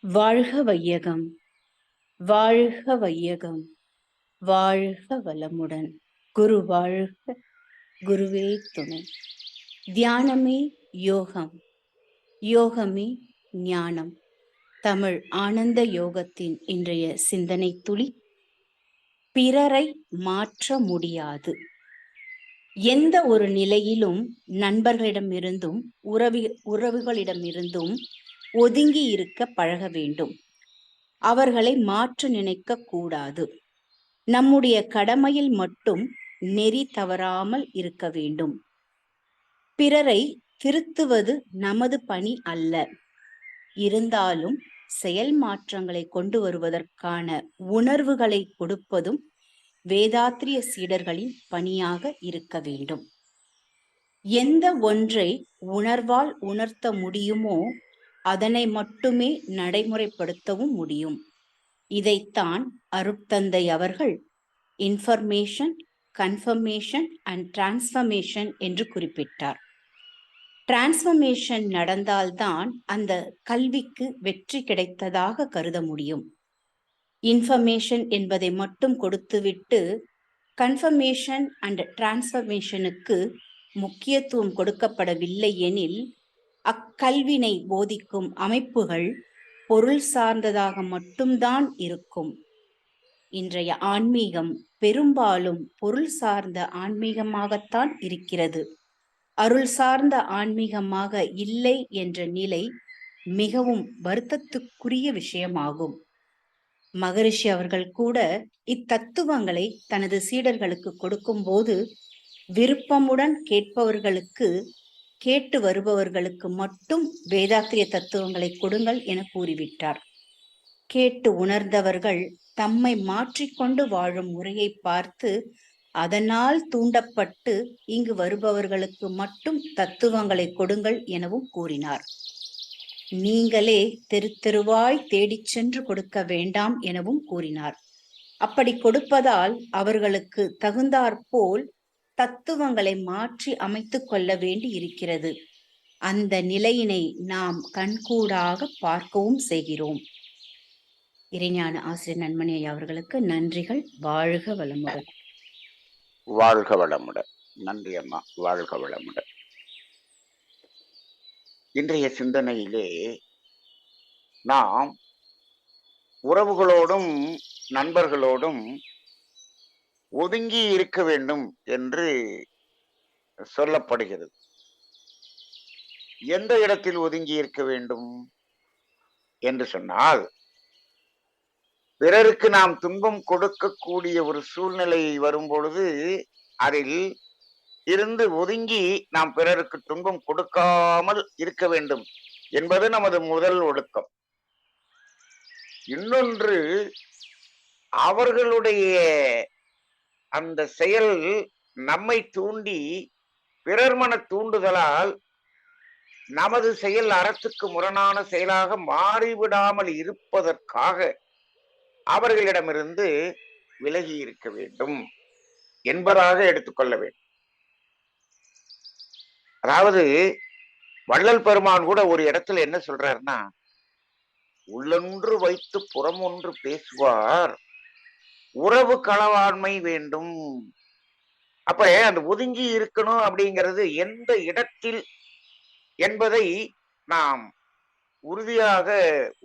வாழ்க வையகம், வாழ்க வையகம், வாழ்க வளமுடன். குரு வாழ்க, குருவே துணை. தியானமே யோகம், யோகமே ஞானம். தமிழ் ஆனந்த யோகத்தின் இன்றைய சிந்தனை துளி, பிறரை மாற்ற முடியாது. எந்த ஒரு நிலையிலும் நண்பர்களிடமிருந்தும் உறவுகளிடமிருந்தும் ஒதுங்கி இருக்க பழக வேண்டும். அவர்களை மாற்ற நினைக்க கூடாது. நம்முடைய கடமையில் மட்டும் நெறி தவறாமல் இருக்க வேண்டும். பிறரை திருத்துவது நமது பணி அல்ல. இருந்தாலும் செயல் மாற்றங்களை கொண்டு வருவதற்கான உணர்வுகளை கொடுப்பதும் வேதாத்திரிய சீடர்களின் பணியாக இருக்க வேண்டும். எந்த ஒன்றை உணர்வால் உணர்த்த முடியுமோ அதனை மட்டுமே நடைமுறைப்படுத்தவும் முடியும். இதைத்தான் அருட்தந்தை அவர்கள் இன்ஃபர்மேஷன், கன்ஃபர்மேஷன் அண்ட் டிரான்ஸ்ஃபர்மேஷன் என்று குறிப்பிட்டார். டிரான்ஸ்ஃபர்மேஷன் நடந்தால்தான் அந்த கல்விக்கு வெற்றி கிடைத்ததாக கருத முடியும். இன்ஃபர்மேஷன் என்பதை மட்டும் கொடுத்துவிட்டு கன்ஃபர்மேஷன் அண்ட் டிரான்ஸ்ஃபர்மேஷனுக்கு முக்கியத்துவம் கொடுக்கப்படவில்லை எனில் அக்கல்வினை போதிக்கும் அமைப்புகள் பொருள் சார்ந்ததாக மட்டும்தான் இருக்கும். இன்றைய ஆன்மீகம் பெரும்பாலும் பொருள் சார்ந்த ஆன்மீகமாகத்தான் இருக்கிறது. அருள் சார்ந்த ஆன்மீகமாக இல்லை என்ற நிலை மிகவும் வருத்தத்துக்குரிய விஷயமாகும். மகரிஷி அவர்கள் கூட இத்தத்துவங்களை தனது சீடர்களுக்கு கொடுக்கும்போது விருப்பமுடன் கேட்பவர்களுக்கு, கேட்டு வருபவர்களுக்கு மட்டும் வேதாத்திரிய தத்துவங்களை கொடுங்கள் என கூறிவிட்டார். கேட்டு உணர்ந்தவர்கள் தம்மை மாற்றிக்கொண்டு வாழும் முறையை பார்த்து அதனால் தூண்டப்பட்டு இங்கு வருபவர்களுக்கு மட்டும் தத்துவங்களை கொடுங்கள் எனவும் கூறினார். நீங்களே தெரு தெருவாய் தேடிச் சென்று கொடுக்க வேண்டாம் எனவும் கூறினார். அப்படி கொடுப்பதால் அவர்களுக்கு தகுந்தாற்போல் தத்துவங்களை மாற்றி அமைத்துக் கொள்ள வேண்டி இருக்கிறது. அந்த நிலையினை நாம் கண்கூடாக பார்க்கவும் செய்கிறோம். இறைஞான ஆசிரியர் நன்மணி அவர்களுக்கு நன்றிகள். வாழ்க வளமுடன். வாழ்க வளமுடன். நன்றி அம்மா, வாழ்க வளமுடன். இன்றைய சிந்தனையிலே நாம் உறவுகளோடும் நண்பர்களோடும் ஒதுங்கி இருக்க வேண்டும் என்று சொல்லப்படுகிறது. எந்த இடத்தில் ஒதுங்கி இருக்க வேண்டும் என்று சொன்னால், பிறருக்கு நாம் துன்பம் கொடுக்கக்கூடிய ஒரு சூழ்நிலை வரும் பொழுது அதில் இருந்து ஒதுங்கி நாம் பிறருக்கு துன்பம் கொடுக்காமல் இருக்க வேண்டும் என்பது நமது முதல் ஒழுக்கம். இன்னொன்று, அவர்களுடைய அந்த செயல் நம்மை தூண்டி பிறர் மன தூண்டுதலால் நமது செயல் அறத்துக்கு முரணான செயலாக மாறிவிடாமல் இருப்பதற்காக அவர்களிடமிருந்து விலகி இருக்க வேண்டும் என்பதாக எடுத்துக்கொள்ள வேண்டும். அதாவது வள்ளல் பெருமான் கூட ஒரு இடத்துல என்ன சொல்றாருன்னா, உள்ளொன்று வைத்து புறம் ஒன்று பேசுவார், உறவு களவாண்மை வேண்டும். அப்ப அந்த ஒதுங்கி இருக்கணும் அப்படிங்கிறது எந்த இடத்தில் என்பதை நாம் உறுதியாக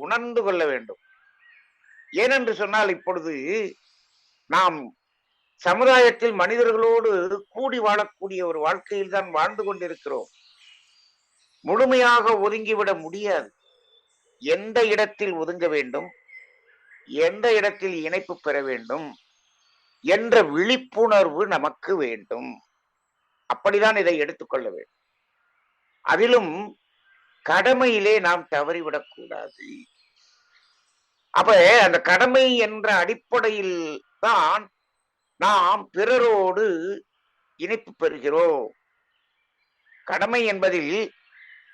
உணர்ந்து கொள்ள வேண்டும். ஏனென்று சொன்னால், இப்பொழுது நாம் சமுதாயத்தில் மனிதர்களோடு கூடி வாழக்கூடிய ஒரு வாழ்க்கையில் தான் வாழ்ந்து கொண்டிருக்கிறோம். முழுமையாக ஒதுங்கிவிட முடியாது. எந்த இடத்தில் ஒதுங்க வேண்டும், எந்த இடத்தில் இணைப்பு பெற வேண்டும் என்ற விழிப்புணர்வு நமக்கு வேண்டும். அப்படிதான் இதை எடுத்துக்கொள்ள வேண்டும். அதிலும் கடமையிலே நாம் தவறிவிடக் கூடாது. அப்ப அந்த கடமை என்ற அடிப்படையில் தான் நாம் பிறரோடு இணைப்பு பெறுகிறோம். கடமை என்பதில்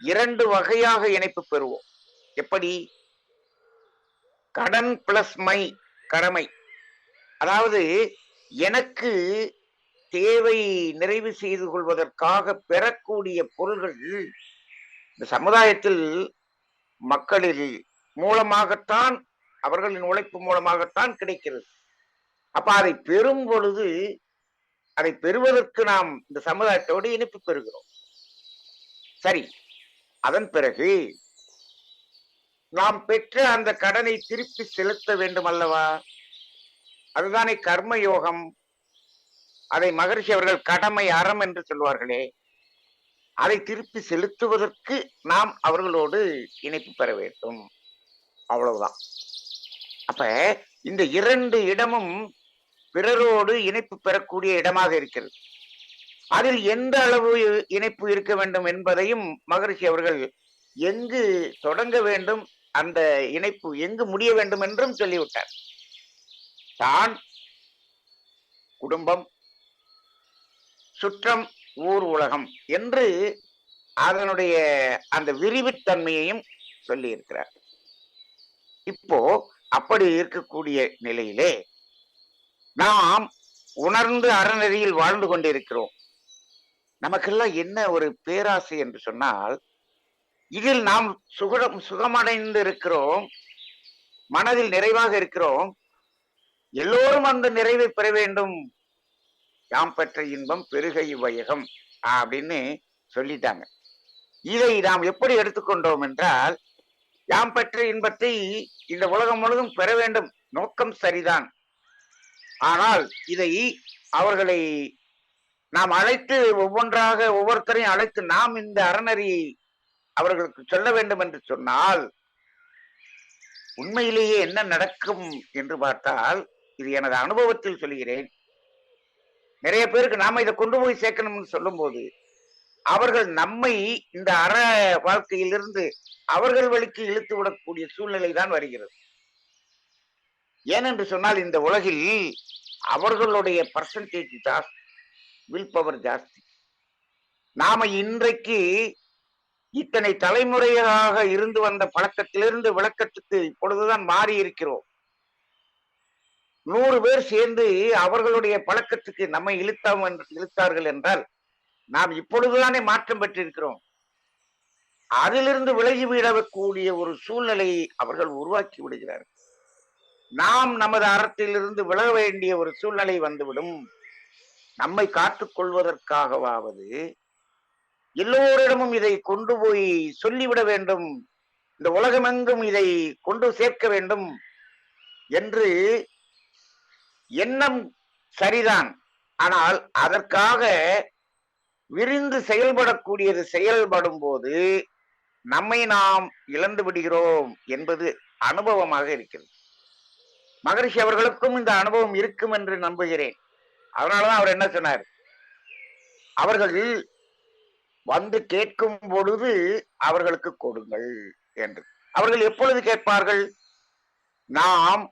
இரண்டு வகையாக இணைப்பு பெறுவோம். எப்படி? கடன் பிளஸ் மை கடமை. அதாவது எனக்கு தேவை நிறைவு செய்து கொள்வதற்காக பெறக்கூடிய பொருள்கள் இந்த சமுதாயத்தில் மக்களில் மூலமாகத்தான், அவர்களின் உழைப்பு மூலமாகத்தான் கிடைக்கிறது. அப்ப அதை பெறும் பொழுது, அதை பெறுவதற்கு நாம் இந்த சமுதாயத்தோடு இணைப்பு பெறுகிறோம். சரி, அதன் பிறகு நாம் பெற்ற அந்த கடனை திருப்பி செலுத்த வேண்டும் அல்லவா? அதுதானே கர்ம யோகம். அதை மகரிஷி அவர்கள் கடமை அறம் என்று சொல்வார்களே. அதை திருப்பி செலுத்துவதற்கு நாம் அவர்களோடு இணைப்பு பெற வேண்டும். அவ்வளவுதான். அப்ப இந்த 2 இடமும் பிறரோடு இணைப்பு பெறக்கூடிய இடமாக இருக்கிறது. அதில் எந்த அளவு இணைப்பு இருக்க வேண்டும் என்பதையும் மகரிஷி அவர்கள் எங்கு தொடங்க வேண்டும், அந்த இணைப்பு எங்கு முடிய வேண்டும் என்றும் சொல்லிவிட்டார். தான், குடும்பம், சுற்றம், ஊர், உலகம் என்று அதனுடைய அந்த விரிவுத்தன்மையையும் சொல்லி இருக்கிறார். இப்போ அப்படி இருக்கக்கூடிய நிலையிலே நாம் உணர்ந்து அறநெறியில் வாழ்ந்து கொண்டிருக்கிறோம். நமக்கெல்லாம் என்ன ஒரு பேராசை என்று சொன்னால், இதில் நாம் சுகமடைந்து இருக்கிறோம், மனதில் நிறைவாக இருக்கிறோம். எல்லோரும் அந்த நிறைவை பெற வேண்டும். யாம் பெற்ற இன்பம் பெருக இவ்வையகம் அப்படின்னு சொல்லிட்டாங்க. இதை நாம் எப்படி எடுத்துக்கொண்டோம் என்றால், யாம் பெற்ற இன்பத்தை இந்த உலகம் முழுதும் பெற வேண்டும், நோக்கம் சரிதான். ஆனால் இதை அவர்களை நாம் அழைத்து ஒவ்வொன்றாக ஒவ்வொருத்தரையும் அழைத்து நாம் இந்த அறநெறியை அவர்களுக்கு சொல்ல வேண்டும் என்று சொன்னால், உண்மையிலேயே என்ன நடக்கும் என்று பார்த்தால், இது எனது அனுபவத்தில் சொல்கிறேன். நிறைய பேருக்கு நாம இதை கொண்டு போய் சேர்க்கணும்னு சொல்லும் போது, அவர்கள் நம்மை இந்த அற வாழ்க்கையிலிருந்து அவர்கள் வழிக்கு இழுத்து விடக்கூடிய சூழ்நிலை தான் வருகிறது. ஏனென்று சொன்னால், இந்த உலகில் அவர்களுடைய பர்சன்டேஜ் ஜாஸ்தி, வில் பவர் ஜாஸ்தி. நாம இன்றைக்கு இத்தனை தலைமுறையாக இருந்து வந்த பழக்கத்திலிருந்து விளக்கத்துக்கு இப்பொழுதுதான் மாறி இருக்கிறோம். 100 பேர் சேர்ந்து அவர்களுடைய பழக்கத்துக்கு நம்மை இழுத்தார்கள் என்றால், நாம் இப்பொழுதுதானே மாற்றம் பெற்றிருக்கிறோம். அதிலிருந்து விலகி விடக்கூடிய ஒரு சூழ்நிலையை அவர்கள் உருவாக்கி விடுகிறார்கள். நாம் நமது அறத்திலிருந்து விலக வேண்டிய ஒரு சூழ்நிலை வந்துவிடும். நம்மை காத்துக் கொள்வதற்காகவாவது எல்லோரிடமும் இதை கொண்டு போய் சொல்லிவிட வேண்டும், இந்த உலகமெங்கும் இதை கொண்டு சேர்க்க வேண்டும் என்று எண்ணம் சரிதான். ஆனால் அதற்காக விரிந்து செயல்படக்கூடியது செயல்படும் போது நம்மை நாம் இழந்து விடுகிறோம் என்பது அனுபவமாக இருக்கிறது. மகரிஷி அவர்களுக்கும் இந்த அனுபவம் இருக்கும் என்று நம்புகிறேன். அதனாலதான் அவர் என்ன சொன்னார், அவர்கள் வந்து கேட்கும் பொழுது அவர்களுக்கு கொடுங்கள் என்று. அவர்கள் எப்பொழுது கேட்பார்கள்? நாம்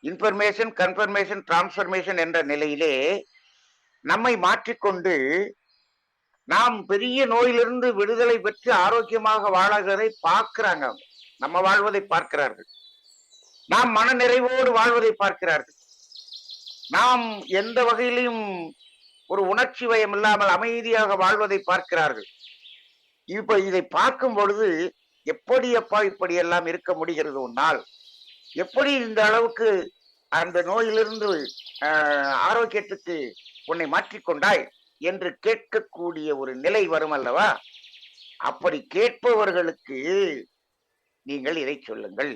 இன்ஃபர்மேஷன், கன்ஃபர்மேஷன், டிரான்ஸ்பர்மேஷன் என்ற நிலையிலே நம்மை மாற்றிக்கொண்டு நாம் பெரிய நோயிலிருந்து விடுதலை பெற்று ஆரோக்கியமாக வாழறதை பார்க்கிறாங்க. நம்ம வாழ்வதை பார்க்கிறார்கள். நாம் மன நிறைவோடு வாழ்வதை பார்க்கிறார்கள். நாம் எந்த வகையிலும் ஒரு உணர்ச்சி வயம் இல்லாமல் அமைதியாக வாழ்வதை பார்க்கிறார்கள். இப்ப இதை பார்க்கும் பொழுது, எப்படி அப்பா இப்படி எல்லாம் இருக்க முடிகிறது உன்னால்? எப்படி இந்த அளவுக்கு அந்த நோயிலிருந்து ஆரோக்கியத்துக்கு உன்னை மாற்றிக்கொண்டாய் என்று கேட்கக்கூடிய ஒரு நிலை வரும் அல்லவா? அப்படி கேட்பவர்களுக்கு நீங்கள் இதை சொல்லுங்கள்.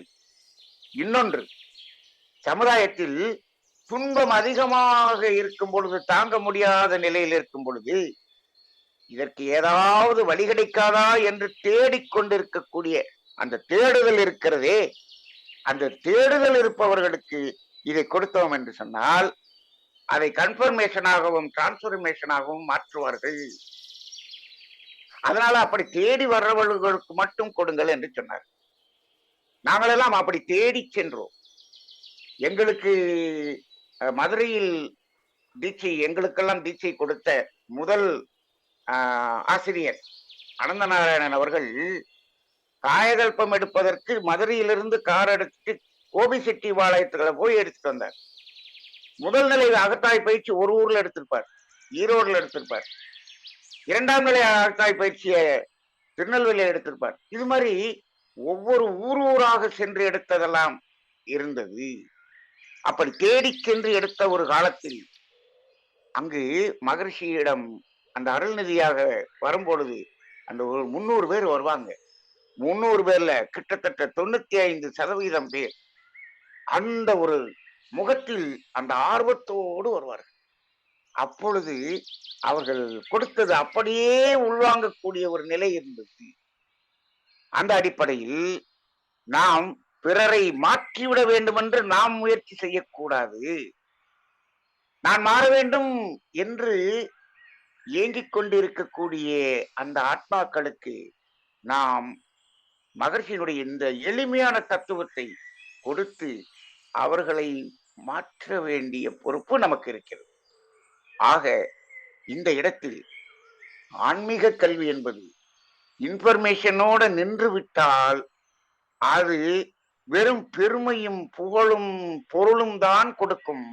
இன்னொன்று, சமுதாயத்தில் துன்பம் அதிகமாக இருக்கும் பொழுது, தாங்க முடியாத நிலையில் இருக்கும் பொழுது, இதற்கு ஏதாவது வழி கிடைக்காதா என்று தேடிக்கொண்டிருக்கக்கூடிய அந்த தேடுதல் இருக்கிறதே, அந்த தேடுதல் இருப்பவர்களுக்கு இதை கொடுத்தோம் என்று சொன்னால், அதை கன்ஃபர்மேஷனாகவும் டிரான்ஸ்பர்மேஷனாகவும் மாற்றுவார்கள். அதனால அப்படி தேடி வர்றவர்களுக்கு மட்டும் கொடுங்கள் என்று சொன்னார். நாங்களெல்லாம் அப்படி தேடி சென்றோம். எங்களுக்கு மதுரையில் தீட்சை, எங்களுக்கெல்லாம் தீட்சை கொடுத்த முதல் ஆசிரியர் அனந்தநாராயணன் அவர்கள் காயகல்பம் எடுப்பதற்கு மதுரையிலிருந்து கார் எடுத்துட்டு கோபிசெட்டிபாளையத்துல போய் எடுத்துட்டு வந்தார். முதல் நிலை அகத்தாய் பயிற்சி ஒரு ஊர்ல எடுத்திருப்பார், ஈரோடுல எடுத்திருப்பார். 2ஆம் நிலை அகத்தாய் பயிற்சியை திருநெல்வேலியில எடுத்திருப்பார். இது மாதிரி ஒவ்வொரு ஊராக சென்று எடுத்ததெல்லாம் இருந்தது. அப்படி தேடிச் சென்று எடுத்த ஒரு காலத்தில் அங்கு மகரிஷியிடம் அந்த அருள்நிதியாக வரும்பொழுது அந்த ஒரு 300 பேர் வருவாங்க. 300 பேர்ல கிட்டத்தட்ட 95% பேர் அந்த ஒரு முகத்தில் அந்த ஆர்வத்தோடு வருவார்கள். அப்பொழுது அவர்கள் கொடுத்தது அப்படியே உள்வாங்கக்கூடிய ஒரு நிலை இருந்தது. அந்த அடிப்படையில் நாம் பிறரை மாற்றிவிட வேண்டும் என்று நாம் முயற்சி செய்யக்கூடாது. நான் மாற வேண்டும் என்று ஏங்கிக் கொண்டிருக்கக்கூடிய அந்த ஆத்மாக்களுக்கு நாம் மகர்ஷியினுடைய இந்த எளிமையான தத்துவத்தை கொடுத்து அவர்களை மாற்ற வேண்டிய பொறுப்பு நமக்கு இருக்கிறது. ஆக இந்த இடத்தில் ஆன்மீக கல்வி என்பது இன்ஃபர்மேஷனோட நின்று விட்டால் அது வெறும் பெருமையும் புகழும் பொருளும் தான் கொடுக்கும்.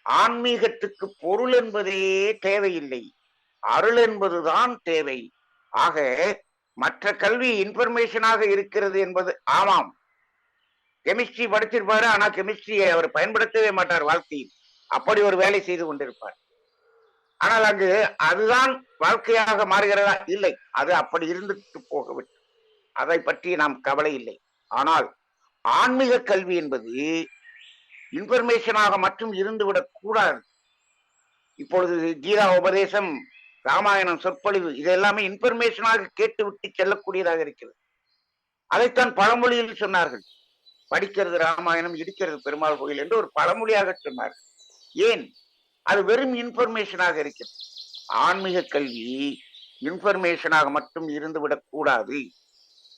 ஆன்மீகத்துக்கு பொருள் என்பதே தேவையில்லை, அருள் என்பதுதான் தேவை. ஆக மற்ற கல்வி இன்ஃபர்மேஷனாக இருக்கிறது என்பது ஆமாம். கெமிஸ்ட்ரி படிச்சிருப்பாரு, ஆனா கெமிஸ்ட்ரியை அவர் பயன்படுத்தவே மாட்டார் வாழ்க்கையில். அப்படி ஒரு வேலை செய்து கொண்டிருப்பார். ஆனால் அங்கு அதுதான் வாழ்க்கையாக மாறுகிறதா? இல்லை, அது அப்படி இருந்துட்டு போகவில்லை, அதை பற்றி நாம் கவலை இல்லை. ஆனால் ஆன்மீக கல்வி என்பது இன்ஃபர்மேஷனாக மட்டும் இருந்துவிடக் கூடாது. இப்பொழுது கீதா உபதேசம், ராமாயணம் சொற்பொழிவு, இது எல்லாமே இன்ஃபர்மேஷனாக கேட்டுவிட்டு செல்லக்கூடியதாக இருக்கிறது. அதைத்தான் பழமொழியில் சொன்னார்கள். படிக்கிறது ராமாயணம், இடிக்கிறது பெருமாள் கோயில் என்று ஒரு பழமொழியாக சொன்னார்கள். ஏன்? அது வெறும் இன்ஃபர்மேஷனாக இருக்கிறது. ஆன்மீக கல்வி இன்ஃபர்மேஷனாக மட்டும் இருந்துவிடக் கூடாது.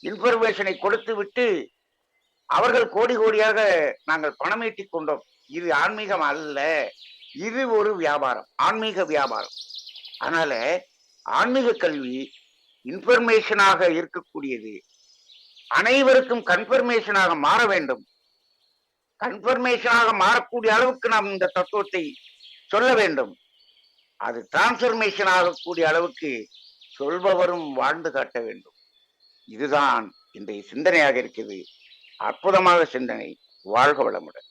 இன்ஃபர்மேஷனை கொடுத்து விட்டு அவர்கள் கோடி கோடியாக நாங்கள் பணம் ஈட்டிக் கொண்டோம், இது ஆன்மீகம் அல்ல, இது ஒரு வியாபாரம், ஆன்மீக வியாபாரம். அதனால ஆன்மீக கல்வி இன்ஃபர்மேஷனாக இருக்கக்கூடியது. அனைவருக்கும் கன்ஃபர்மேஷனாக மாற வேண்டும். கன்ஃபர்மேஷனாக மாறக்கூடிய அளவுக்கு நாம் இந்த தத்துவத்தை சொல்ல வேண்டும். அது டிரான்ஸ்பர்மேஷன் ஆகக்கூடிய அளவுக்கு சொல்பவரும் வாழ்ந்து காட்ட வேண்டும். இதுதான் இன்றைய சிந்தனையாக இருக்கிறது. அற்புதமாக சிந்தனை. வாழ்க வளமுடன்.